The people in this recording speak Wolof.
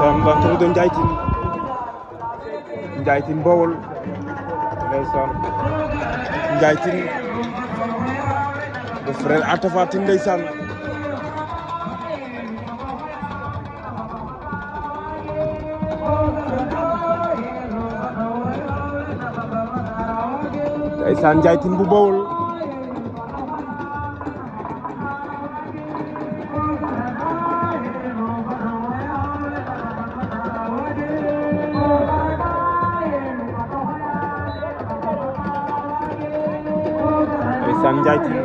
ndeysaan l'entrée de Ndiaye Tine Bawol ndeysaan Ndiaye Tine le frère Atafa Tine ndeysaan Ndiaye Tine bu Bawol Ndiaye Tine